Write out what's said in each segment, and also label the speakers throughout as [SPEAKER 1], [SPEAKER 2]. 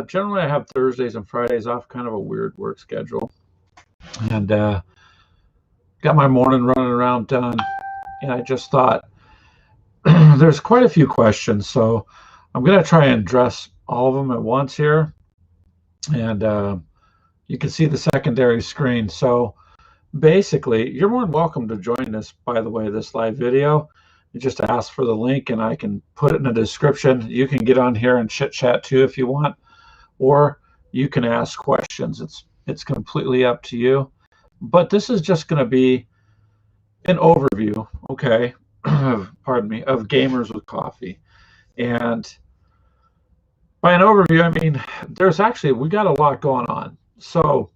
[SPEAKER 1] Generally, I have Thursdays and Fridays off, kind of a weird work schedule. And got my morning running around done. And I just thought there's quite a few questions. So I'm going to try and address all of them at once here. And you can see the secondary screen. So basically, you're more than welcome to join this, by the way, this live video. You just ask for the link and I can put it in the description. You can get on here and chit chat too if you want, or you can ask questions. It's completely up to you. But this is just going to be an overview, okay, pardon me, of Gamers with Coffee. And by an overview, I mean, we got a lot going on. So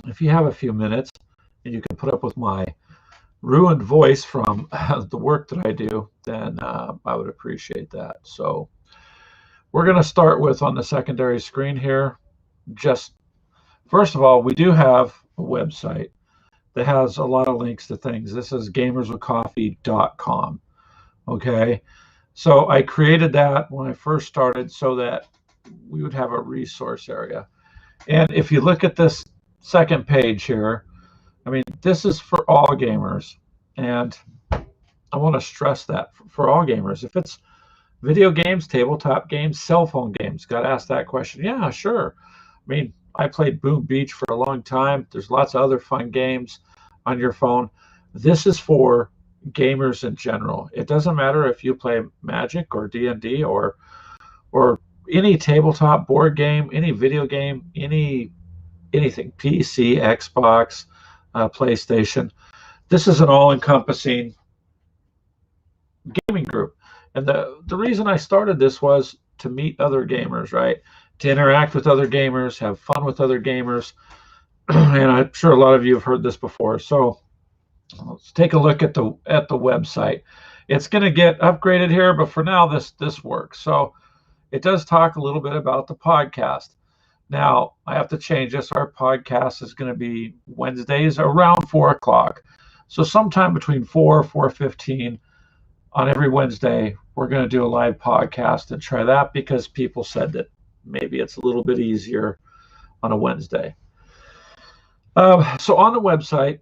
[SPEAKER 1] if you have a few minutes and you can put up with my ruined voice from the work that I do, then I would appreciate that. So we're going to start with, on the secondary screen here, just first of all, we do have a website that has a lot of links to things. This is gamerswithcoffee.com. Okay, so I created that when I first started so that we would have a resource area. And if you look at this second page here, I mean, this is for all gamers. And I want to stress that for all gamers. If it's video games, tabletop games, cell phone games, got to ask that question. Yeah, sure. I mean, I played Boom Beach for a long time. There's lots of other fun games on your phone. This is for gamers in general. It doesn't matter if you play Magic or D&D or any tabletop board game, any video game, anything, PC, Xbox, PlayStation. This is an all-encompassing gaming group. And the reason I started this was to meet other gamers, right? To interact with other gamers, have fun with other gamers. And I'm sure a lot of you have heard this before. So let's take a look at the website. It's going to get upgraded here, but for now, this works. So it does talk a little bit about the podcast. Now, I have to change this. Our podcast is going to be Wednesdays around 4 o'clock. So sometime between 4 and 4:15 on every Wednesday, we're going to do a live podcast and try that because people said that maybe it's a little bit easier on a Wednesday. So on the website,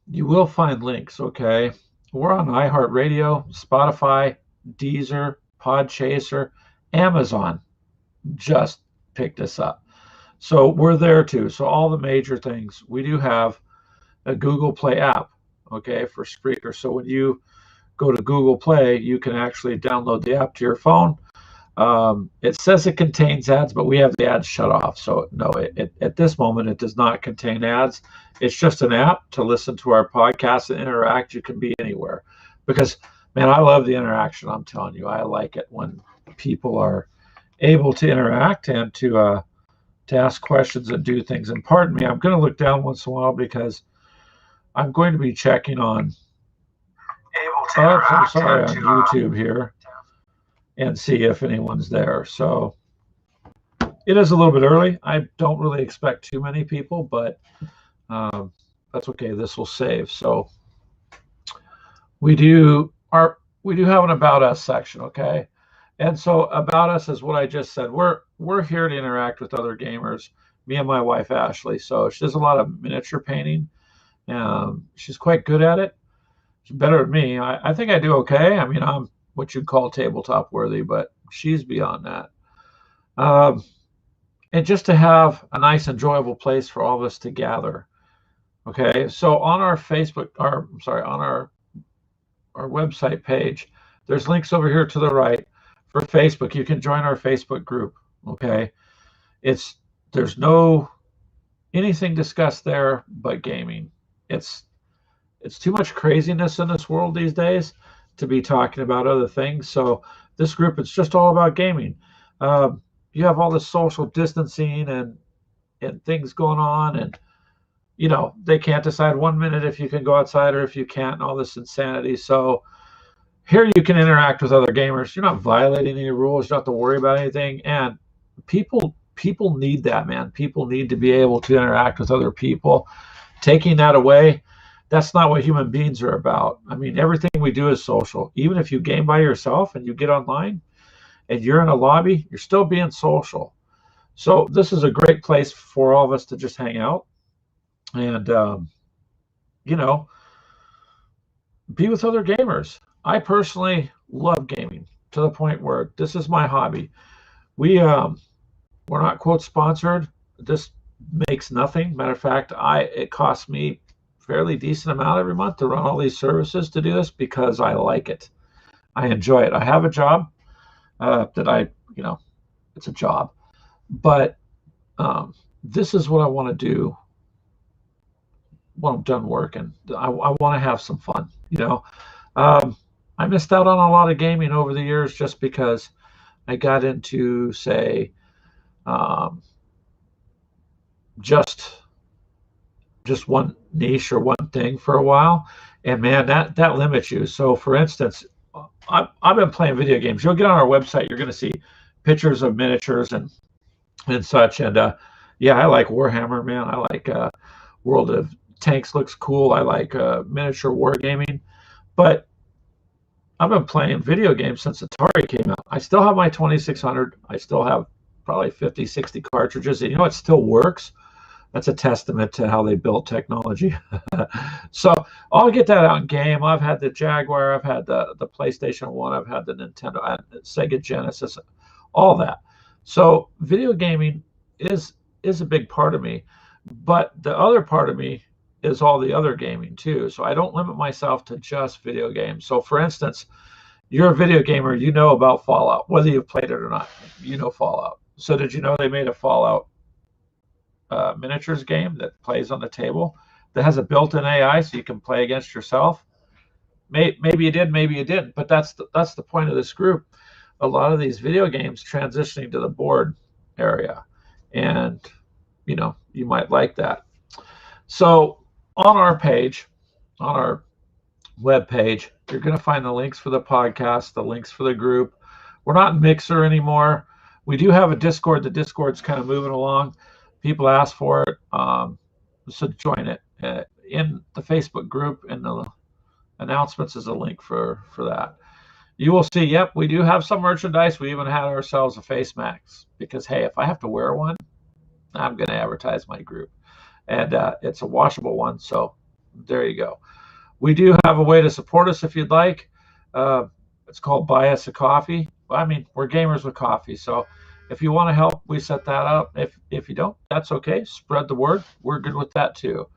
[SPEAKER 1] you will find links, okay? We're on iHeartRadio, Spotify, Deezer, Podchaser, Amazon just picked us up. So we're there too. So all the major things. We do have a Google Play app, okay, for Spreaker. So when you go to Google Play, you can actually download the app to your phone. It says it contains ads, but we have the ads shut off. So no, at this moment, it does not contain ads. It's just an app to listen to our podcast and interact. You can be anywhere because, man, I love the interaction. I'm telling you, I like it when people are able to interact and to ask questions and do things. And pardon me, I'm going to look down once in a while because I'm going to be checking on on YouTube here and see if anyone's there. So it is a little bit early. I don't really expect too many people, but that's okay. This will save. So we do have an About Us section, okay? And so About Us is what I just said. We're here to interact with other gamers, me and my wife, Ashley. So she does a lot of miniature painting. She's quite good at it. She's better than me. I think I do okay. I mean, I'm what you'd call tabletop worthy, but she's beyond that. And just to have a nice, enjoyable place for all of us to gather. Okay, so on our on our website page, there's links over here to the right for Facebook. You can join our Facebook group. Okay, there's no anything discussed there but gaming. It's too much craziness in this world these days to be talking about other things. So this group, it's just all about gaming. You have all this social distancing and things going on, and you know, they can't decide 1 minute if you can go outside or if you can't, and all this insanity. So here you can interact with other gamers. You're not violating any rules. You don't have to worry about anything. And people need that, man. People need to be able to interact with other people. Taking that away, that's not what human beings are about. I mean, everything we do is social. Even if you game by yourself and you get online and you're in a lobby, you're still being social. So this is a great place for all of us to just hang out and, you know, be with other gamers. I personally love gaming to the point where this is my hobby. We're not quote sponsored. This makes nothing. Matter of fact, it costs me fairly decent amount every month to run all these services to do this because I like it. I enjoy it. I have a job it's a job, but this is what I want to do when I'm done working. I want to have some fun. I missed out on a lot of gaming over the years just because I got into, say, just one niche or one thing for a while, and man, that limits you. So, for instance, I've been playing video games. You'll get on our website, you're going to see pictures of miniatures and such. And yeah, I like Warhammer, man. I like World of Tanks looks cool. I like miniature wargaming, but I've been playing video games since Atari came out. I still have my 2600. I still have probably 50, 60 cartridges. And it still works. That's a testament to how they built technology. So I'll get that out in game. I've had the Jaguar. I've had the PlayStation 1. I've had the Nintendo, Sega Genesis, all that. So video gaming is a big part of me. But the other part of me is all the other gaming too. So I don't limit myself to just video games. So for instance, you're a video gamer, you know about Fallout, whether you've played it or not. You know Fallout. So did you know they made a Fallout miniatures game that plays on the table that has a built-in AI so you can play against yourself? Maybe you did, maybe you didn't, but that's the point of this group. A lot of these video games transitioning to the board area, and you might like that. So on our page, on our web page, you're going to find the links for the podcast, the links for the group. We're not in Mixer anymore. We do have a Discord. The Discord's kind of moving along. People ask for it, so join it. In the Facebook group, in the announcements is a link for that. You will see, yep, we do have some merchandise. We even had ourselves a face mask because, hey, if I have to wear one, I'm going to advertise my group. And it's a washable one, so there you go. We do have a way to support us if you'd like. It's called Buy Us a Coffee. I mean, we're gamers with coffee, so if you want to help, we set that up. If you don't, that's okay. Spread the word. We're good with that too.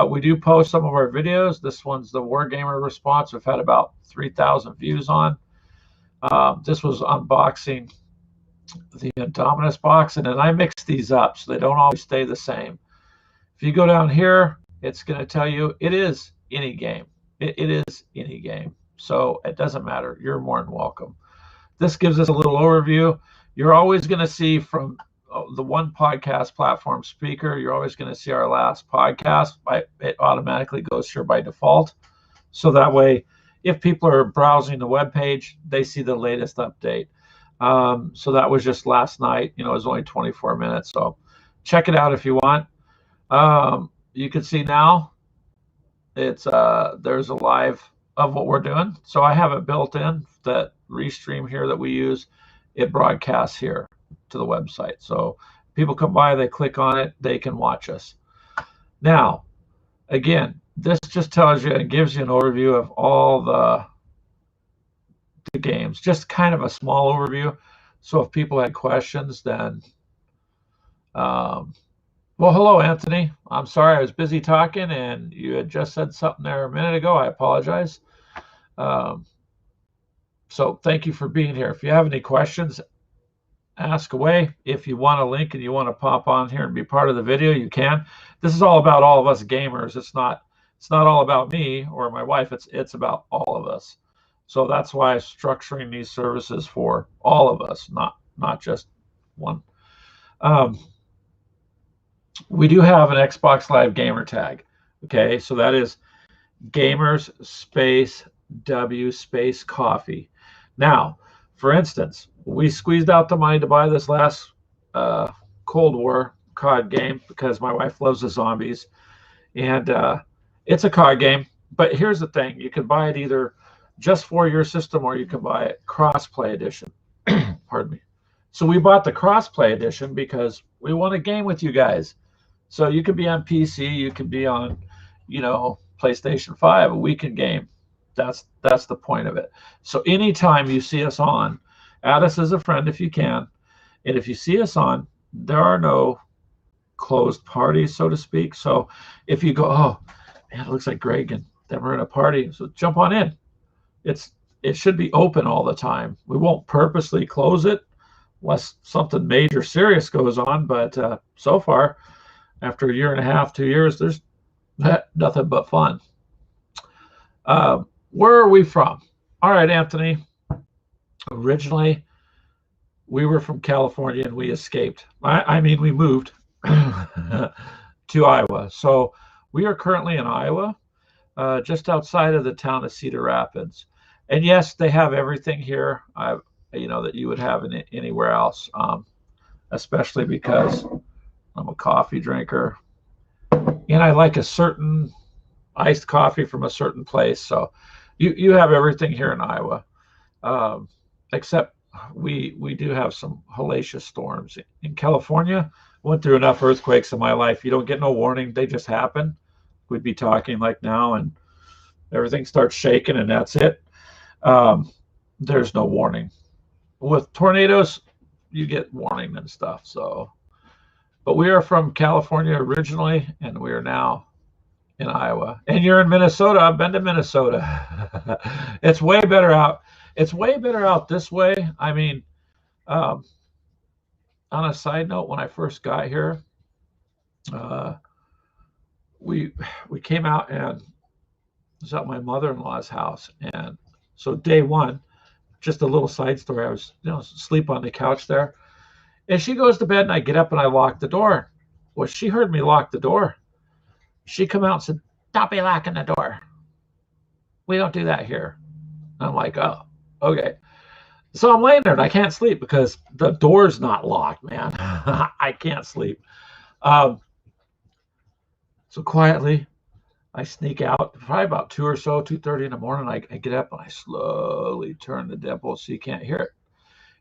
[SPEAKER 1] We do post some of our videos. This one's the Wargamer response. We've had about 3,000 views on. This was unboxing the Indominus box, and then I mix these up so they don't always stay the same. If you go down here, it's going to tell you it is any game. It is any game. So it doesn't matter. You're more than welcome. This gives us a little overview. You're always going to see from the one podcast platform speaker, you're always going to see our last podcast. It automatically goes here by default. So that way, if people are browsing the web page, they see the latest update. So that was just last night. It was only 24 minutes. So check it out if you want. You can see now it's there's a live of what we're doing. So I have it built in, that restream here that we use. It broadcasts here to the website. So people come by, they click on it, they can watch us. Now, again, this just tells you and gives you an overview of all the games, just kind of a small overview. So if people had questions, then well, hello, Anthony. I'm sorry, I was busy talking, and you had just said something there a minute ago. I apologize. So thank you for being here. If you have any questions, ask away. If you want a link and you want to pop on here and be part of the video, you can. This is all about all of us gamers. It's not all about me or my wife. It's about all of us. So that's why I'm structuring these services for all of us, not just one. We do have an Xbox Live gamer tag. Okay, so that is gamers space W space coffee. Now, for instance, we squeezed out the money to buy this last Cold War COD game because my wife loves the zombies, and it's a COD game. But here's the thing: you can buy it either just for your system, or you can buy it cross-play edition. pardon me. So we bought the crossplay edition because we want to game with you guys. So you could be on PC, you could be on, PlayStation 5, and we can game. That's the point of it. So anytime you see us on, add us as a friend if you can. And if you see us on, there are no closed parties, so to speak. So if you go, oh man, it looks like Greg and them are in a party, so jump on in. It should be open all the time. We won't purposely close it unless something major serious goes on. But so far, after a year and a half, 2 years, there's nothing but fun. Where are we from? All right, Anthony. Originally, we were from California and we escaped. I mean, we moved to Iowa. So we are currently in Iowa, just outside of the town of Cedar Rapids. And yes, they have everything here, that you would have anywhere else, especially because I'm a coffee drinker. And I like a certain iced coffee from a certain place. So you have everything here in Iowa, except we do have some hellacious storms. In California, I went through enough earthquakes in my life. You don't get no warning. They just happen. We'd be talking like now, and everything starts shaking, and that's it. There's no warning. With tornadoes, you get warning and stuff. So, but we are from California originally, and we are now in Iowa. And you're in Minnesota. I've been to Minnesota. It's way better out. It's way better out this way. I mean, on a side note, when I first got here, we came out and was at my mother-in-law's house, and so day one, just a little side story. I was, sleep on the couch there, and she goes to bed, and I get up and I lock the door. Well, she heard me lock the door. She come out and said, "Don't be locking the door. We don't do that here." I'm like, oh, okay. So I'm laying there and I can't sleep because the door's not locked, man. I can't sleep. So quietly, I sneak out, probably about 2:30 in the morning. I get up and I slowly turn the deadbolt so you can't hear it.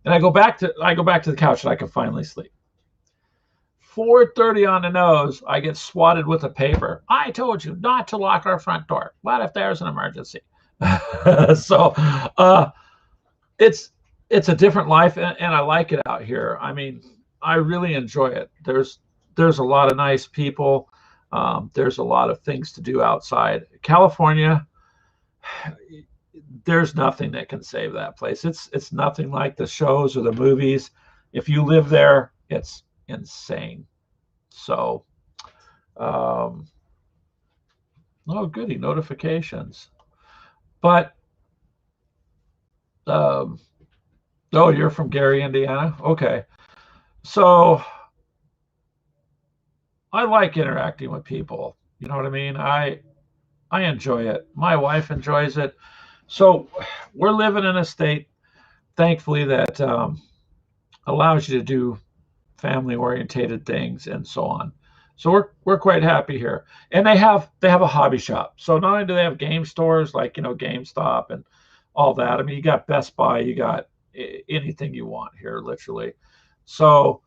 [SPEAKER 1] And I go back to the couch and I can finally sleep. 4:30 on the nose, I get swatted with a paper. "I told you not to lock our front door. What if there's an emergency?" So it's a different life, and I like it out here. I mean, I really enjoy it. There's a lot of nice people. There's a lot of things to do outside. California, there's nothing that can save that place. It's nothing like the shows or the movies. If you live there, it's insane. So, oh goody, notifications. But oh, you're from Gary, Indiana? Okay. So I like interacting with people. You know what I mean? I enjoy it. My wife enjoys it. So we're living in a state, thankfully, that allows you to do family-orientated things and so on. So we're quite happy here. And they have a hobby shop. So not only do they have game stores like, GameStop and all that. I mean, you got Best Buy, you got anything you want here, literally. So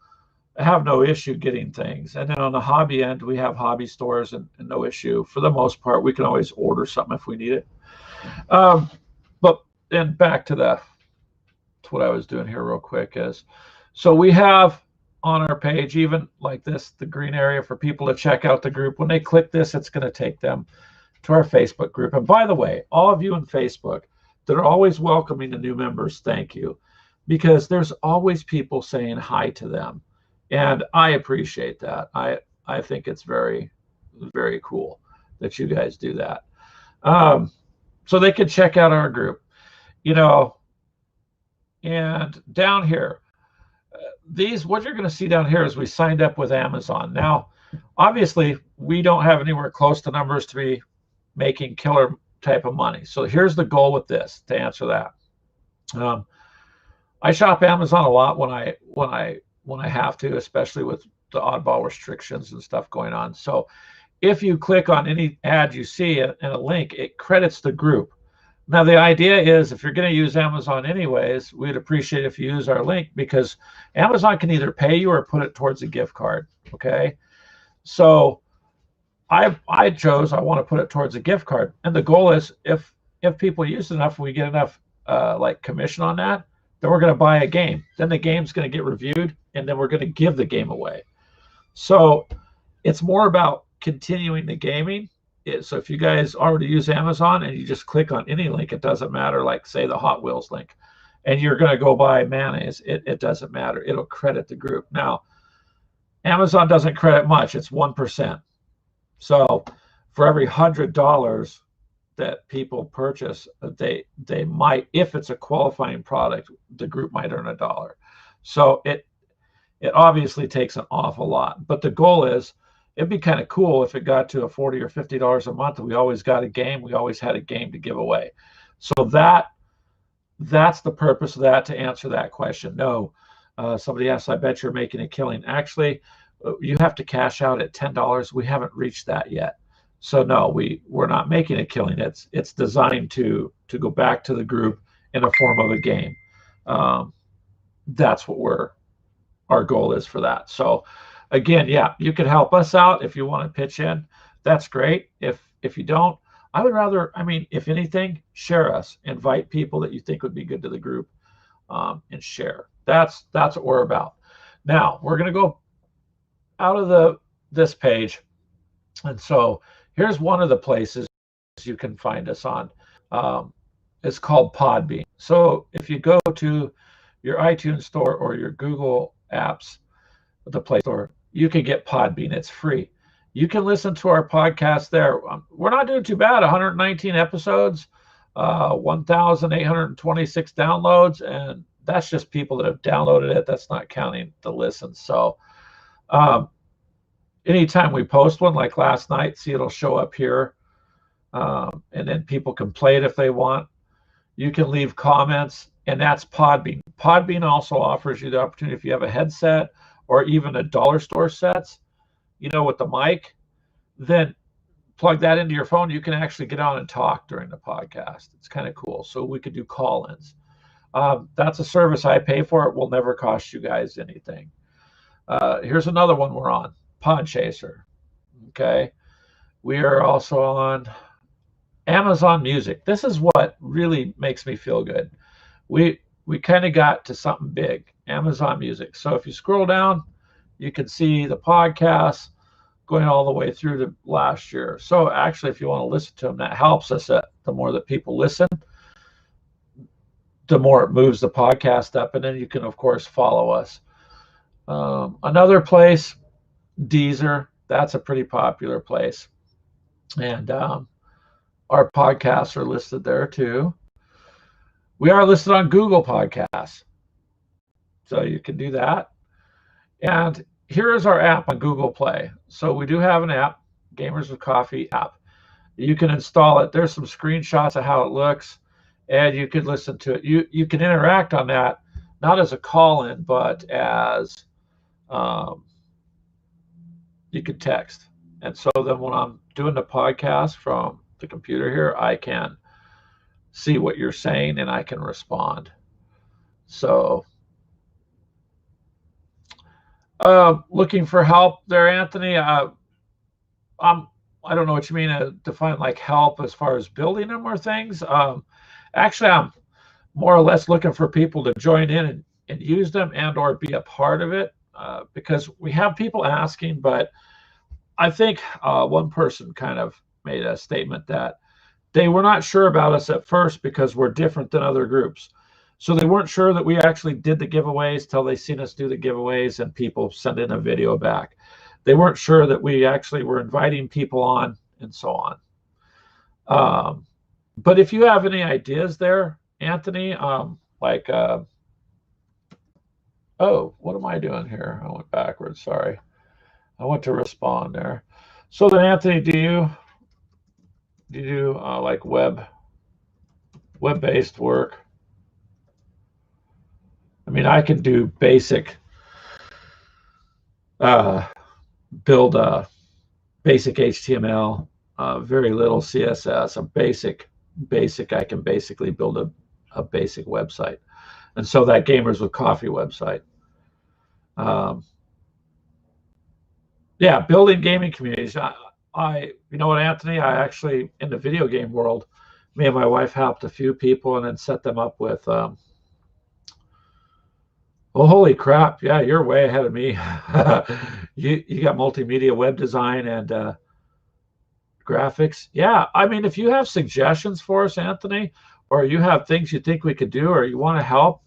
[SPEAKER 1] I have no issue getting things. And then on the hobby end, we have hobby stores and no issue. For the most part, we can always order something if we need it. But then back to what I was doing here real quick is, so we have on our page, even like this, the green area for people to check out the group. When they click this, it's going to take them to our Facebook group. And by the way, all of you in Facebook that are always welcoming the new members, thank you, because there's always people saying hi to them. And I appreciate that. I think it's very, very cool that you guys do that. So they can check out our group, and down here, what you're going to see down here is we signed up with Amazon. Now, obviously, we don't have anywhere close to numbers to be making killer type of money. So here's the goal with this, to answer that. I shop Amazon a lot when I have to, especially with the oddball restrictions and stuff going on. So if you click on any ad you see and a link, it credits the group. Now, the idea is if you're going to use Amazon anyways, we'd appreciate if you use our link, because Amazon can either pay you or put it towards a gift card. Okay. So I chose, I want to put it towards a gift card. And the goal is if people use it enough, we get enough like commission on that, then we're going to buy a game. Then the game's going to get reviewed, and then we're going to give the game away. So it's more about continuing the gaming. So if you guys already use Amazon and you just click on any link, it doesn't matter, like say the Hot Wheels link, and you're going to go buy mayonnaise, it doesn't matter. It'll credit the group. Now, Amazon doesn't credit much. It's 1%. So for every $100 that people purchase, they might, if it's a qualifying product, the group might earn $1. So it obviously takes an awful lot. But the goal is, it'd be kind of cool if it got to a $40 or $50 a month. We always got a game. We always had a game to give away. So that's the purpose of that, to answer that question. No, somebody asked, I bet you're making a killing. Actually, you have to cash out at $10. We haven't reached that yet. So no, we're not making a killing. It's designed to go back to the group in a form of a game. That's what our goal is for that. So again, yeah, you can help us out if you want to pitch in. That's great. If you don't, I would rather, I mean, if anything, share us. Invite people that you think would be good to the group, and share. That's what we're about. Now we're going to go out of this page, and so here's one of the places you can find us on. It's called Podbean. So if you go to your iTunes store or your Google apps, the Play Store, you can get Podbean. It's free. You can listen to our podcast there. We're not doing too bad. 119 episodes, 1,826 downloads, and that's just people that have downloaded it. That's not counting the listens. So anytime we post one, like last night, see, it'll show up here, and then people can play it if they want. You can leave comments, and that's Podbean. Podbean also offers you the opportunity, if you have a headset or even a dollar store sets, with the mic, then plug that into your phone. You can actually get on and talk during the podcast. It's kind of cool. So we could do call-ins. That's a service I pay for. It will never cost you guys anything. Here's another one we're on, Podchaser. Okay. We are also on Amazon Music. This is what really makes me feel good. We kind of got to something big, Amazon Music. So if you scroll down, you can see the podcasts going all the way through to last year. So actually, if you want to listen to them, that helps us. The more that people listen, the more it moves the podcast up. And then you can, of course, follow us. Another place, Deezer. That's a pretty popular place. And our podcasts are listed there too. We are listed on Google Podcasts. So you can do that. And here is our app on Google Play. So we do have an app, Gamers with Coffee app. You can install it. There's some screenshots of how it looks, and you can listen to it. You can interact on that, not as a call-in, but as you can text. And so then when I'm doing the podcast from the computer here, I can see what you're saying and I can respond. So looking for help there, Anthony. I don't know what you mean, define like help as far as building them or things. Actually, I'm more or less looking for people to join in and use them and or be a part of it, because we have people asking, but I think one person kind of made a statement that they were not sure about us at first because we're different than other groups. So they weren't sure that we actually did the giveaways till they seen us do the giveaways and people send in a video back. They weren't sure that we actually were inviting people on and so on. But if you have any ideas there, Anthony, oh, what am I doing here? I went backwards. Sorry. I went to respond there. So then, Anthony, do you do like web-based work? I mean, I can do basic, build a basic HTML, very little CSS, a basic basic, I can basically build a basic website. And so that Gamers with Coffee website. Yeah, building gaming communities. You know what, Anthony? I actually, in the video game world, me and my wife helped a few people and then set them up with. Oh, holy crap! Yeah, you're way ahead of me. You got multimedia web design and graphics. Yeah, I mean, if you have suggestions for us, Anthony, or you have things you think we could do, or you want to help,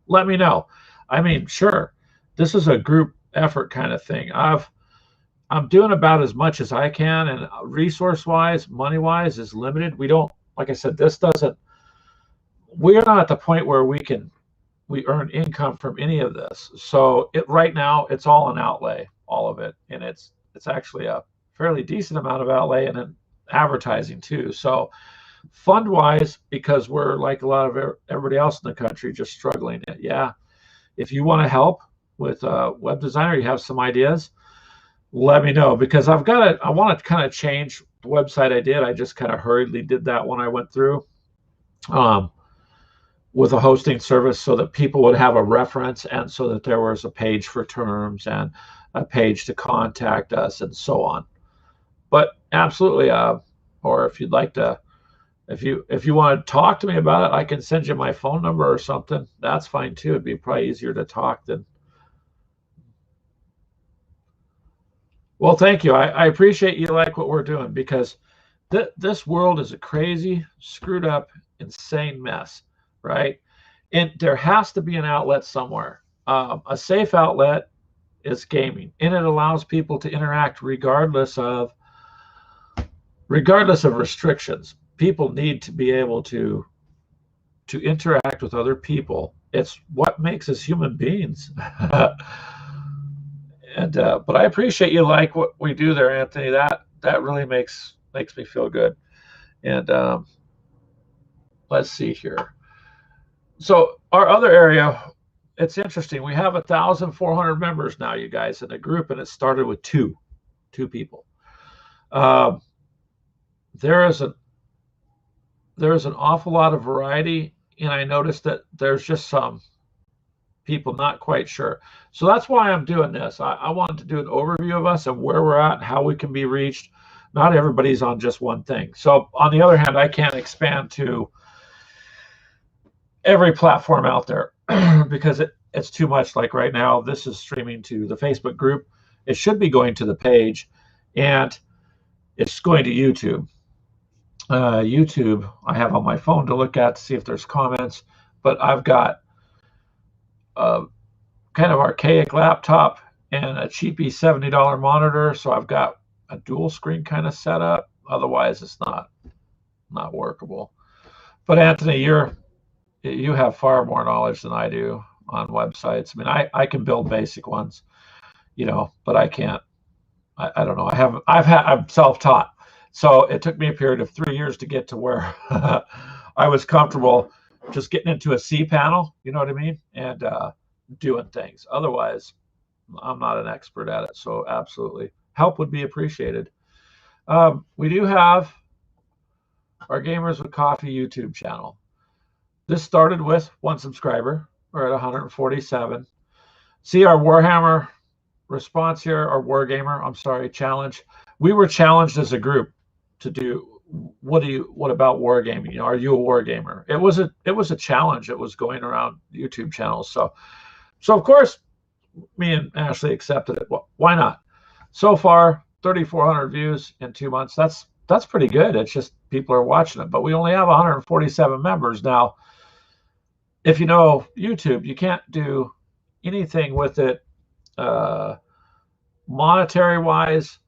[SPEAKER 1] let me know. I mean, sure, this is a group effort kind of thing. I'm doing about as much as I can, and resource-wise, money-wise is limited. We don't, like I said, we're not at the point where we earn income from any of this. So right now it's all an outlay, all of it, and it's actually a fairly decent amount of outlay, and then advertising too. So fund-wise, because we're like a lot of everybody else in the country, just struggling. Yeah, if you want to help with web designer, you have some ideas, let me know, because I want to kind of change the website I did. I just kind of hurriedly did that when I went through with a hosting service, so that people would have a reference, and so that there was a page for terms and a page to contact us and so on. But absolutely, or if you'd like to, if you want to talk to me about it, I can send you my phone number or something. That's fine too. It'd be probably easier to talk than. Well, thank you. I appreciate you like what we're doing, because this world is a crazy, screwed up, insane mess, right? And there has to be an outlet somewhere. A safe outlet is gaming, and it allows people to interact regardless of restrictions. People need to be able to interact with other people. It's what makes us human beings. And but I appreciate you like what we do there, Anthony. That really makes me feel good. And let's see here. So our other area, it's interesting. We have 1,400 members now, you guys, in the group, and it started with two people. There is an awful lot of variety, and I noticed that there's just some people not quite sure. So that's why I'm doing this. I wanted to do an overview of us and where we're at and how we can be reached. Not everybody's on just one thing. So on the other hand, I can't expand to every platform out there because it's too much. Like right now, this is streaming to the Facebook group. It should be going to the page, and it's going to YouTube. YouTube, I have on my phone to look at to see if there's comments, but I've got kind of archaic laptop and a cheapy $70 monitor, so I've got a dual screen kind of setup. Otherwise, it's not workable. But Anthony, you have far more knowledge than I do on websites. I mean, I can build basic ones, but I can't. I don't know. I'm self-taught, so it took me a period of 3 years to get to where I was comfortable just getting into a C panel, you know what I mean, and doing things. Otherwise, I'm not an expert at it. So absolutely, help would be appreciated. We do have our Gamers with Coffee YouTube channel. This started with 1 subscriber. We're at 147. See our Warhammer response here, our Wargamer, challenge. We were challenged as a group to do what about wargaming? Are you a wargamer? It was a challenge. It was going around YouTube channels. So of course, me and Ashley accepted it. Well, why not? So far, 3,400 views in 2 months. That's pretty good. It's just people are watching it, but we only have 147 members now. If you know YouTube, you can't do anything with it monetary wise.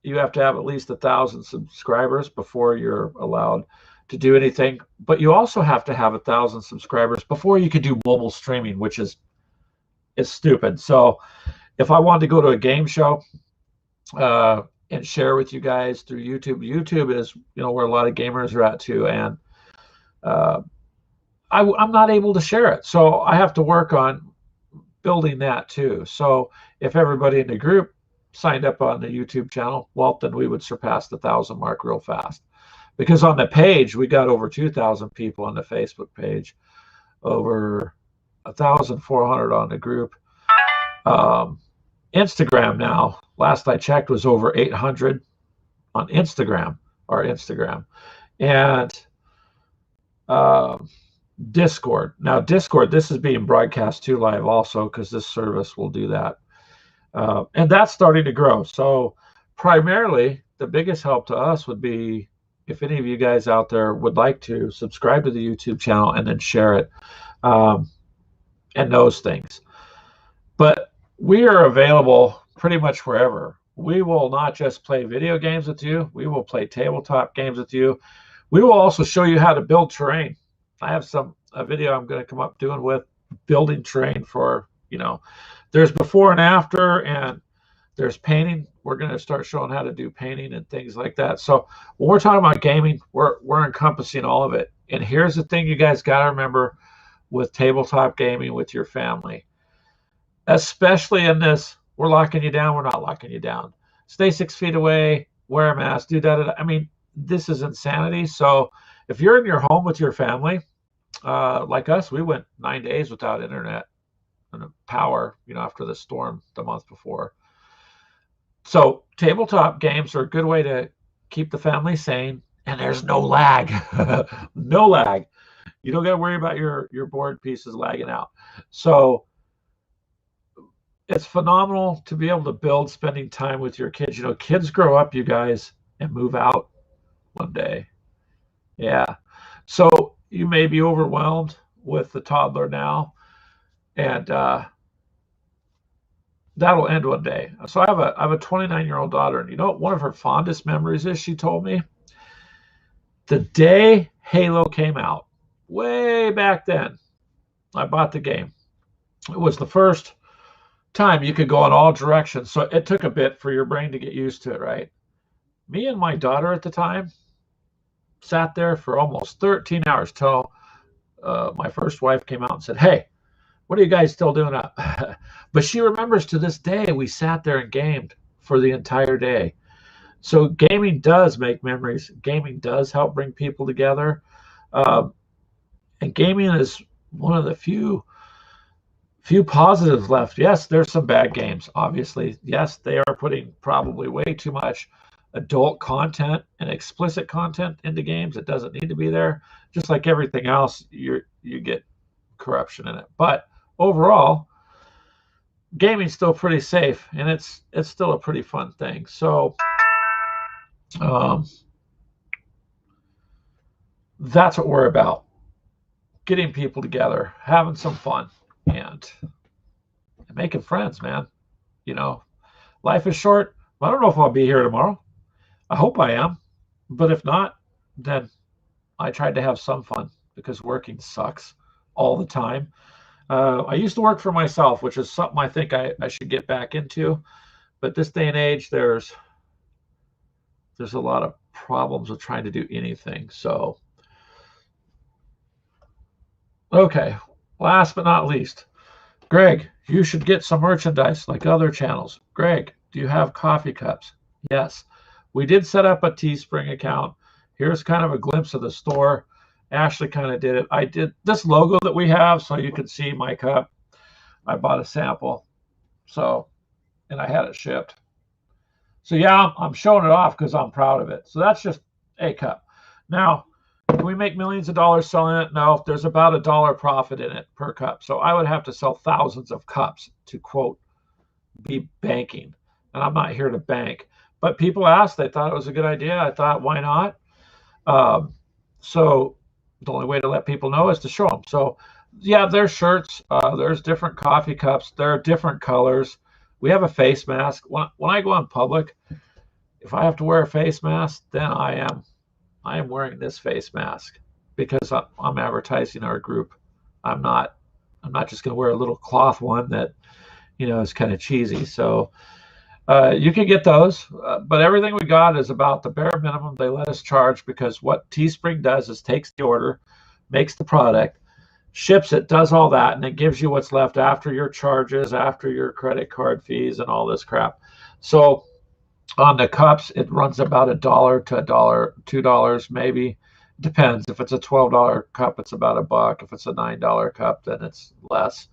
[SPEAKER 1] You have to have at least 1,000 subscribers before you're allowed to do anything. But you also have to have 1,000 subscribers before you could do mobile streaming, which is stupid. So if I wanted to go to a game show and share with you guys through YouTube is where a lot of gamers are at too, and I'm not able to share it. So I have to work on building that too. So if everybody in the group signed up on the YouTube channel, well, then we would surpass the 1,000 mark real fast, because on the page, we got over 2,000 people on the Facebook page, over 1,400 on the group. Instagram now, last I checked, was over 800 on Instagram, our Instagram. And Discord. Now, Discord, this is being broadcast to live also, because this service will do that. And that's starting to grow. So primarily, the biggest help to us would be if any of you guys out there would like to subscribe to the YouTube channel and then share it, and those things. But we are available pretty much wherever. We will not just play video games with you. We will play tabletop games with you. We will also show you how to build terrain. I have a video I'm going to come up doing with building terrain for, there's before and after, and there's painting. We're going to start showing how to do painting and things like that. So when we're talking about gaming, we're encompassing all of it. And here's the thing you guys got to remember with tabletop gaming with your family, especially in this, we're locking you down, we're not locking you down. Stay 6 feet away, wear a mask, do that. I mean, this is insanity. So if you're in your home with your family, like us, we went 9 days without internet and power, after the storm the month before. So tabletop games are a good way to keep the family sane, and there's no lag. No lag. You don't got to worry about your board pieces lagging out. So it's phenomenal to be able to build spending time with your kids. Kids grow up, you guys, and move out one day. Yeah. So you may be overwhelmed with the toddler now, and that'll end one day. So I have a 29-year-old daughter, and what one of her fondest memories is? She told me the day Halo came out, way back then, I bought the game. It was the first time you could go in all directions. So it took a bit for your brain to get used to it, right? Me and my daughter at the time sat there for almost 13 hours till my first wife came out and said, "Hey, what are you guys still doing up?" But she remembers to this day we sat there and gamed for the entire day. So gaming does make memories. Gaming does help bring people together. And gaming is one of the few positives left. Yes, there's some bad games, obviously. Yes, they are putting probably way too much adult content and explicit content into games. It doesn't need to be there. Just like everything else, you get corruption in it. But overall, gaming's still pretty safe, and it's still a pretty fun thing. So that's what we're about. Getting people together, having some fun, and making friends, man. Life is short. I don't know if I'll be here tomorrow. I hope I am. But if not, then I tried to have some fun, because working sucks all the time. I used to work for myself, which is something I think I should get back into. But this day and age, there's a lot of problems with trying to do anything. So, okay, last but not least, Greg, you should get some merchandise like other channels. Greg, do you have coffee cups? Yes. We did set up a Teespring account. Here's kind of a glimpse of the store. Ashley kind of did it. I did this logo that we have so you can see my cup. I bought a sample, and I had it shipped. So yeah, I'm showing it off because I'm proud of it. So that's just a cup. Now, can we make millions of dollars selling it? No, there's about $1 profit in it per cup. So I would have to sell thousands of cups to, quote, be banking. And I'm not here to bank. But people asked, they thought it was a good idea. I thought, why not? So the only way to let people know is to show them. So yeah, there's shirts. There's different coffee cups. There are different colors. We have a face mask. When I go in public, if I have to wear a face mask, then I am wearing this face mask because I'm advertising our group. I'm not just going to wear a little cloth one that, is kind of cheesy. So you can get those, but everything we got is about the bare minimum they let us charge, because what Teespring does is takes the order, makes the product, ships it, does all that, and it gives you what's left after your charges, after your credit card fees and all this crap. So On the cups, it runs about $1 to $2 maybe. Depends. If it's a $12 cup, it's about $1. If it's a $9 cup, then it's less.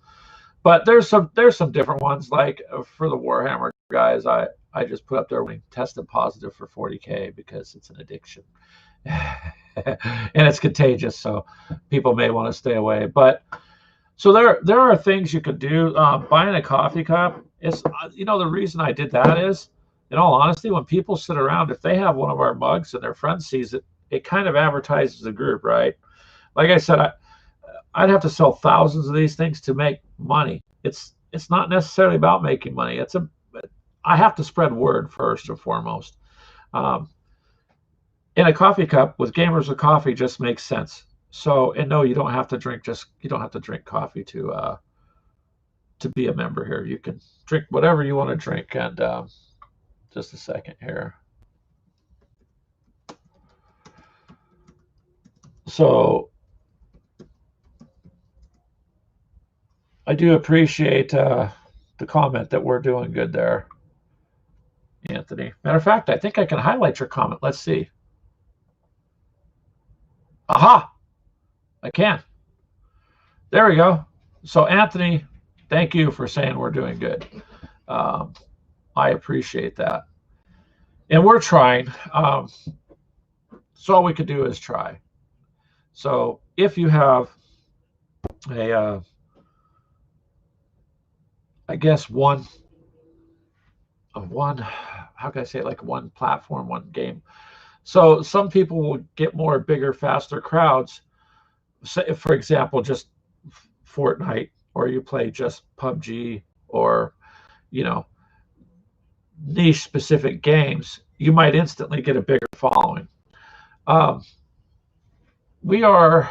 [SPEAKER 1] But there's some different ones. Like for the Warhammer guys, I just put up there when tested positive for 40K because it's an addiction. And it's contagious, so people may want to stay away. But so there are things you could do. Buying a coffee cup is, the reason I did that is, in all honesty, when people sit around, if they have one of our mugs and their friend sees it, it kind of advertises the group, right? Like I said, I'd have to sell thousands of these things to make money. It's not necessarily about making money. I have to spread word first and foremost. Um, in a coffee cup with Gamers of Coffee just makes sense. So, and no, you don't have to drink coffee to be a member here. You can drink whatever you want to drink. And just a second here. So I do appreciate the comment that we're doing good there, Anthony. Matter of fact, I think I can highlight your comment. Let's see. Aha! I can. There we go. So Anthony, thank you for saying we're doing good. I appreciate that. And we're trying. So all we could do is try. So if you have I guess one, how can I say it, like one platform, one game. So some people will get more bigger, faster crowds. Say, for example, just Fortnite, or you play just PUBG, or, niche specific games, you might instantly get a bigger following. We are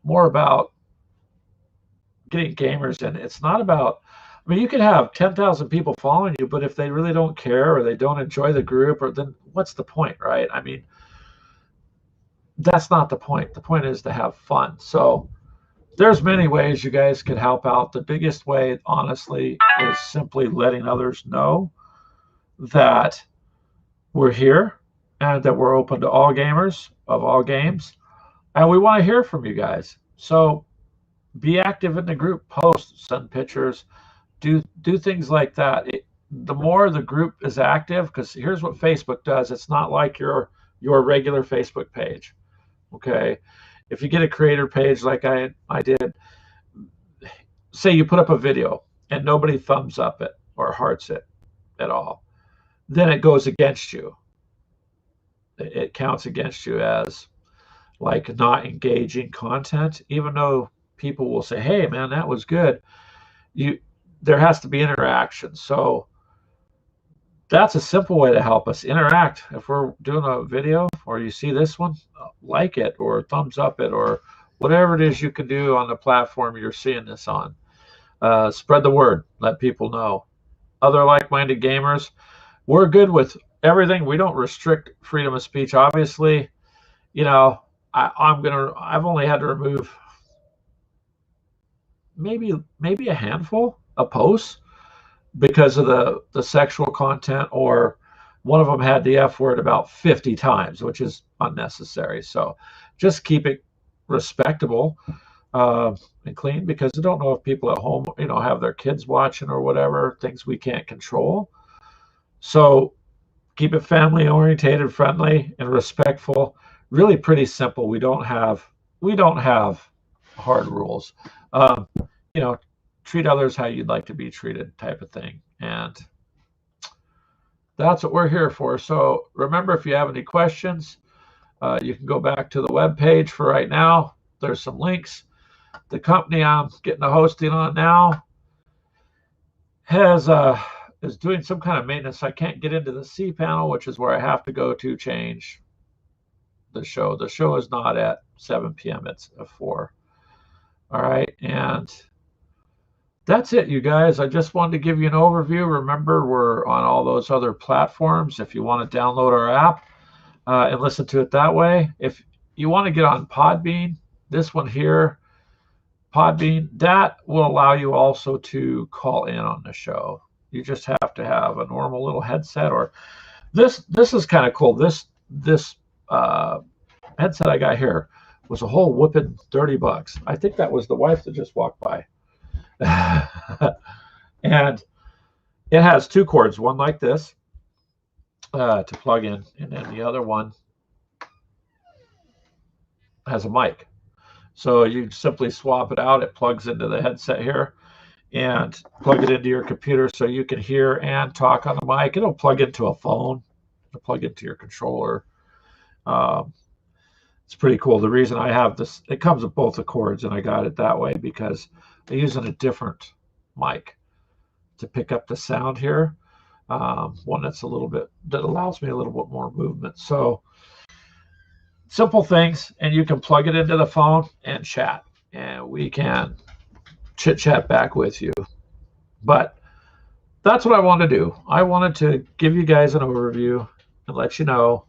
[SPEAKER 1] more about getting gamers in. It's not about, you could have 10,000 people following you, but if they really don't care or they don't enjoy the group, or then what's the point, right? That's not the point. The point is to have fun. So there's many ways you guys could help out. The biggest way, honestly, is simply letting others know that we're here and that we're open to all gamers of all games. And we want to hear from you guys. So be active in the group, post, send pictures, do things like that. The more the group is active, because here's what Facebook does. It's not like your regular Facebook page. Okay. If you get a creator page like I did, say you put up a video and nobody thumbs up it or hearts it at all, then it goes against you. It counts against you as like not engaging content, even though people will say, hey man, that was good. There has to be interaction. So that's a simple way to help us interact. If we're doing a video or you see this one, like it or thumbs up it or whatever it is you can do on the platform you're seeing this on. Spread the word. Let people know. Other like-minded gamers, we're good with everything. We don't restrict freedom of speech. Obviously, I've only had to remove maybe a handful of posts because of the sexual content, or one of them had the F word about 50 times, which is unnecessary. So just keep it respectable and clean, because I don't know if people at home, have their kids watching or whatever, things we can't control. So keep it family orientated, friendly, and respectful. Really pretty simple. We don't have hard rules. Treat others how you'd like to be treated, type of thing. And that's what we're here for. So remember, if you have any questions, you can go back to the web page for right now. There's some links. The company I'm getting the hosting on now is doing some kind of maintenance. I can't get into the C panel, which is where I have to go to change the show. The show is not at 7 p.m. It's at 4. All right. And that's it, you guys. I just wanted to give you an overview. Remember, we're on all those other platforms if you want to download our app and listen to it that way. If you want to get on Podbean, this one here, Podbean, that will allow you also to call in on the show. You just have to have a normal little headset, or this is kind of cool. This headset I got here was a whole whooping $30. I think that was the wife that just walked by. And it has two cords, one like this to plug in, and then the other one has a mic. So you simply swap it out. It plugs into the headset here, and plug it into your computer so you can hear and talk on the mic. It'll plug into a phone. It'll plug into your controller. It's pretty cool. The reason I have this, it comes with both the cords, and I got it that way because I'm using a different mic to pick up the sound here. One that's that allows me a little bit more movement. So simple things, and you can plug it into the phone and chat, and we can chit chat back with you. But that's what I want to do. I wanted to give you guys an overview and let you know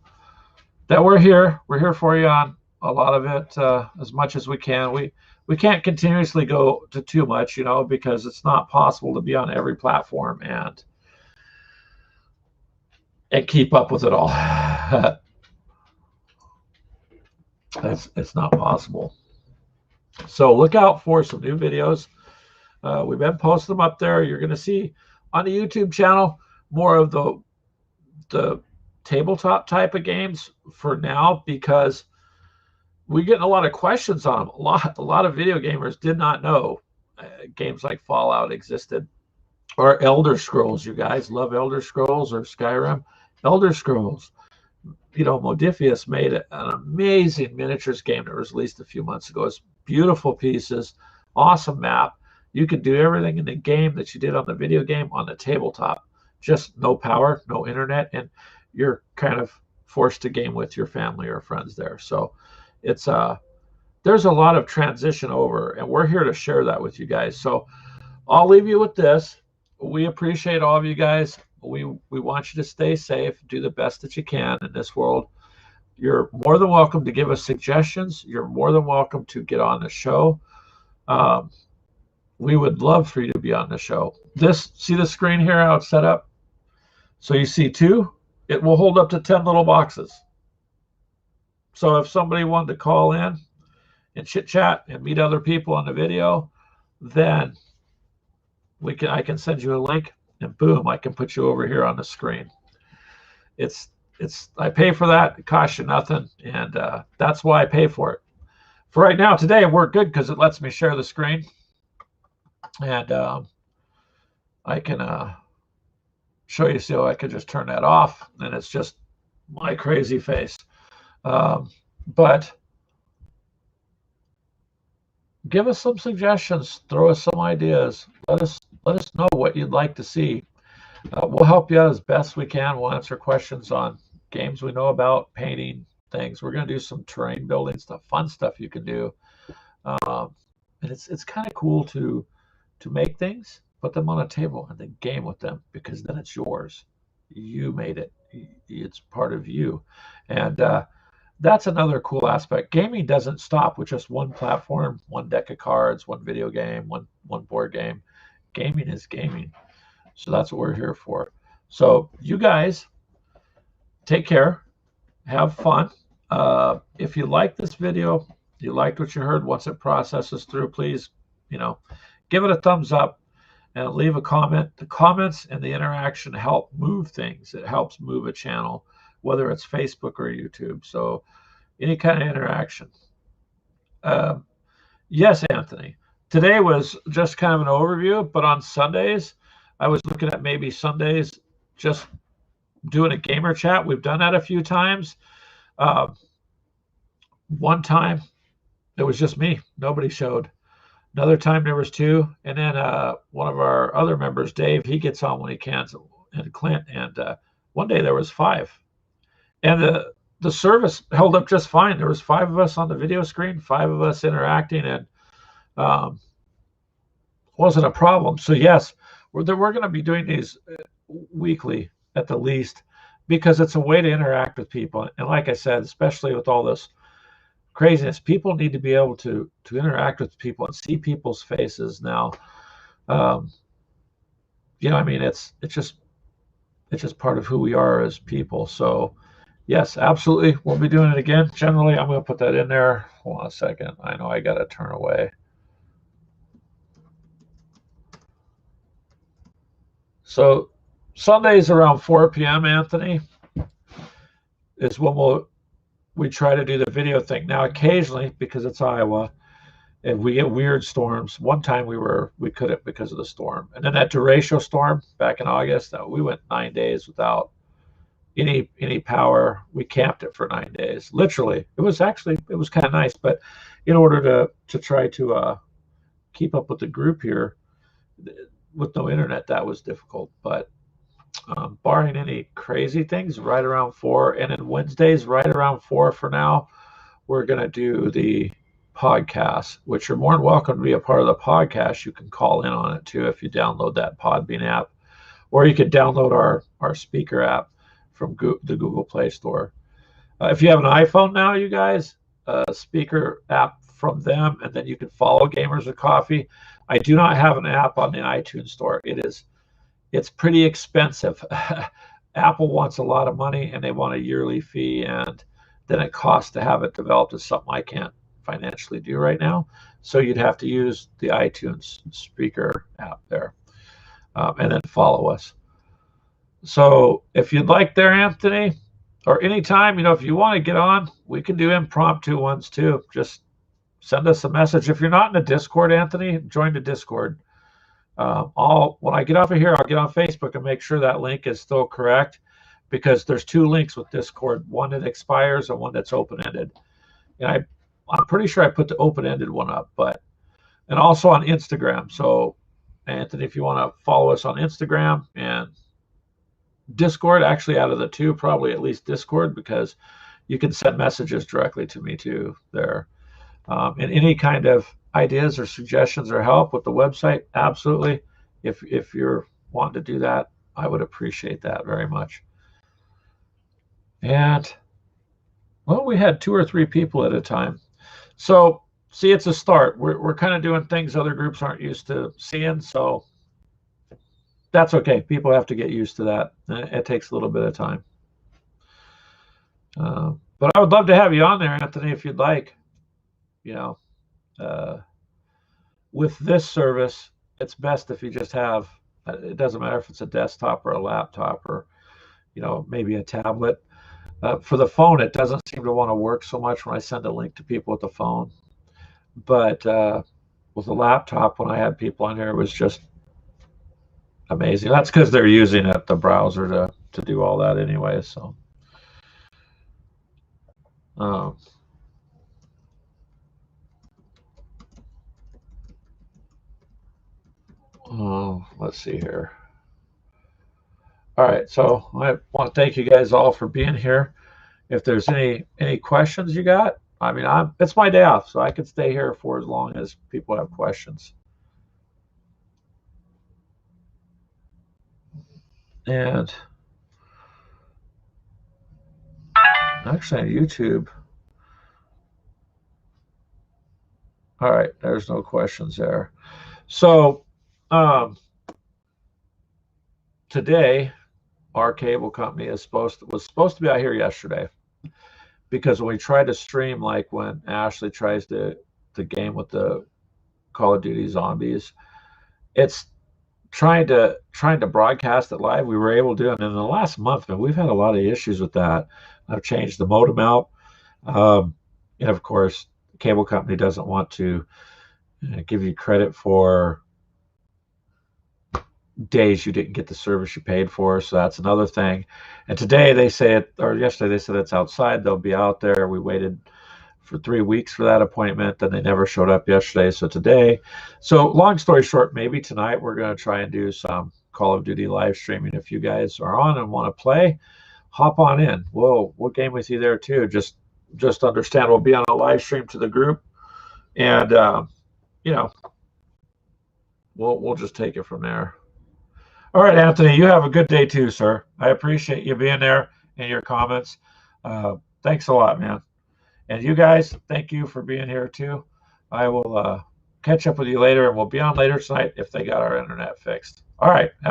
[SPEAKER 1] that we're here. We're here for you on a lot of it, as much as we can. We can't continuously go to too much, because it's not possible to be on every platform and keep up with it all. It's not possible. So look out for some new videos. We've been posting them up there. You're going to see on the YouTube channel more of the tabletop type of games for now, because we're getting a lot of questions on them. A lot of video gamers did not know games like Fallout existed, or Elder Scrolls. You guys love Elder Scrolls or Skyrim. Elder Scrolls. Modifius made an amazing miniatures game that was released a few months ago. It's beautiful pieces, awesome map. You can do everything in the game that you did on the video game on the tabletop. Just no power, no internet, and you're kind of forced to game with your family or friends there. So it's there's a lot of transition over, and we're here to share that with you guys. So I'll leave you with this. We appreciate all of you guys. We want you to stay safe, do the best that you can in this world. You're more than welcome to give us suggestions. You're more than welcome to get on the show. We would love for you to be on the show. See the screen here, how it's set up? So you see 2, it will hold up to 10 little boxes. So if somebody wanted to call in and chit chat and meet other people on the video, then I can send you a link, and boom, I can put you over here on the screen. I pay for that. It costs you nothing, and that's why I pay for it. For right now, today, it worked good because it lets me share the screen, and I can show you. So I could just turn that off, and it's just my crazy face. But give us some suggestions. Throw us some ideas. Let us know what you'd like to see. We'll help you out as best we can. We'll answer questions on games we know about, painting things. We're going to do some terrain building stuff, fun stuff you can do. And it's kind of cool to make things, put them on a table, and then game with them, because then it's yours. You made it. It's part of you. And that's another cool aspect. Gaming doesn't stop with just one platform, one deck of cards, one video game, one board game. Gaming is gaming. So that's what we're here for. So you guys take care. Have fun. If you like this video, you liked what you heard, once it processes through, please, give it a thumbs up and leave a comment. The comments and the interaction help move things. It helps move a channel, whether it's Facebook or YouTube. So any kind of interaction. Yes, Anthony. Today was just kind of an overview, but on Sundays, I was looking at maybe Sundays just doing a gamer chat. We've done that a few times. One time, it was just me. Nobody showed. Another time, there was 2. And then one of our other members, Dave, he gets on when he can, and Clint. And one day there was 5. And the service held up just fine. There was 5 of us on the video screen, 5 of us interacting, and wasn't a problem. So yes, we're going to be doing these weekly at the least, because it's a way to interact with people. And like I said, especially with all this craziness, people need to be able to interact with people and see people's faces now. I mean, it's just part of who we are as people. So yes, absolutely, we'll be doing it again. Generally, I'm going to put that in there. Hold on a second. I know I got to turn away. So Sundays around 4 p.m., Anthony, is when we try to do the video thing. Now, occasionally, because it's Iowa, if we get weird storms, one time we couldn't because of the storm, and then that derecho storm back in August, we went 9 days without any power. We camped it for 9 days. Literally, it was kind of nice, but in order to try to keep up with the group here with no internet, that was difficult. But barring any crazy things, right around 4, and then Wednesdays right around 4 for now, we're going to do the podcast, which you're more than welcome to be a part of the podcast. You can call in on it too if you download that Podbean app, or you could download our speaker app from the Google Play Store. If you have an iPhone now, you guys, speaker app from them, and then you can follow Gamers with Coffee. I do not have an app on the iTunes Store. It's pretty expensive. Apple wants a lot of money, and they want a yearly fee, and then it costs to have it developed. Is something I can't financially do right now. So you'd have to use the iTunes speaker app there, and then follow us. So if you'd like there, Anthony, or anytime, if you want to get on, we can do impromptu ones too. Just send us a message. If you're not in the Discord, Anthony, join the Discord. When I get off of here, I'll get on Facebook and make sure that link is still correct, because there's 2 links with Discord, one that expires and one that's open-ended. And I'm pretty sure I put the open-ended one up, and also on Instagram. So Anthony, if you want to follow us on Instagram and Discord, actually out of the 2, probably at least Discord, because you can send messages directly to me too there. And any kind of ideas or suggestions or help with the website, absolutely. If you're wanting to do that, I would appreciate that very much. And well, we had 2 or 3 people at a time. So see, it's a start. We're kind of doing things other groups aren't used to seeing, so that's okay. People have to get used to that. It takes a little bit of time. But I would love to have you on there, Anthony, if you'd like. With this service, it's best if you just have, it doesn't matter if it's a desktop or a laptop or, maybe a tablet. For the phone, it doesn't seem to want to work so much when I send a link to people with the phone. But with the laptop, when I had people on here, it was just amazing. That's because they're using the browser to do all that anyway. So, let's see here. All right, so I want to thank you guys all for being here. If there's any questions you got, I mean, it's my day off, so I can stay here for as long as people have questions. And actually on YouTube, all right, there's no questions there. So today, our cable company was supposed to be out here yesterday, because when we tried to stream, like when Ashley tries to game with the Call of Duty Zombies, it's trying to broadcast it live. We were able to, and in the last month, man, we've had a lot of issues with that. I've changed the modem out, and of course, the cable company doesn't want to give you credit for days you didn't get the service you paid for, so that's another thing. And today they say or yesterday they said it's outside. They'll be out there. We waited for 3 weeks for that appointment, then they never showed up yesterday. So today, long story short, maybe tonight we're going to try and do some Call of Duty live streaming. If you guys are on and want to play, hop on in. We'll game with you there too. Just understand we'll be on a live stream to the group, and we'll just take it from there. All right, Anthony, you have a good day too, sir. I appreciate you being there and your comments. Thanks a lot, man. And you guys, thank you for being here too. I will catch up with you later, and we'll be on later tonight if they got our internet fixed. All right, have a